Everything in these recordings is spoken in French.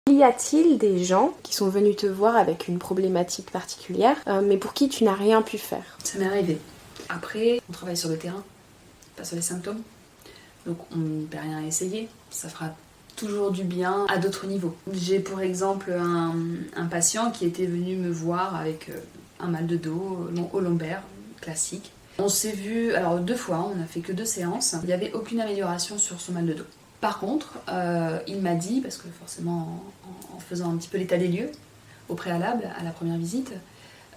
Y a-t-il des gens qui sont venus te voir avec une problématique particulière, mais pour qui tu n'as rien pu faire? Ça m'est arrivé. Après, on travaille sur le terrain, pas sur les symptômes. Donc on ne peut rien essayer. Ça fera toujours du bien à d'autres niveaux. J'ai pour exemple un patient qui était venu me voir avec un mal de dos au lombaire, classique. On s'est vu, alors 2 fois, on n'a fait que 2 séances. Il n'y avait aucune amélioration sur son mal de dos. Par contre, il m'a dit, parce que forcément en faisant un petit peu l'état des lieux au préalable, à la première visite,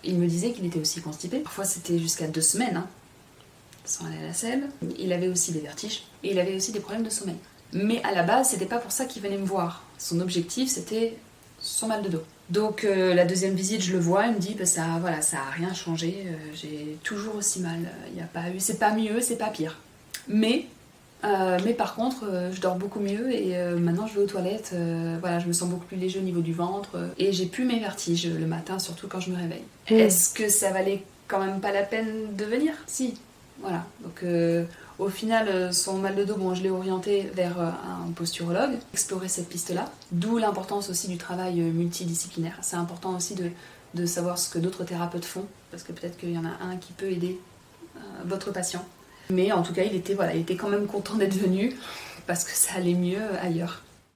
il me disait qu'il était aussi constipé. Parfois c'était jusqu'à 2 semaines, sans aller à la selle. Il avait aussi des vertiges et il avait aussi des problèmes de sommeil. Mais à la base, c'était pas pour ça qu'il venait me voir. Son objectif, c'était son mal de dos. Donc la deuxième visite, je le vois, il me dit ça a rien changé, j'ai toujours aussi mal. Il y a pas eu, c'est pas mieux, c'est pas pire. Mais par contre, je dors beaucoup mieux et maintenant je vais aux toilettes. Je me sens beaucoup plus léger au niveau du ventre et j'ai plus mes vertiges le matin, surtout quand je me réveille. Est-ce que ça valait quand même pas la peine de venir? Si. Voilà. Donc au final, son mal de dos, je l'ai orienté vers un posturologue, explorer cette piste-là. D'où l'importance aussi du travail multidisciplinaire. C'est important aussi de savoir ce que d'autres thérapeutes font, parce que peut-être qu'il y en a un qui peut aider votre patient. Mais en tout cas, il était quand même content d'être venu, parce que ça allait mieux ailleurs.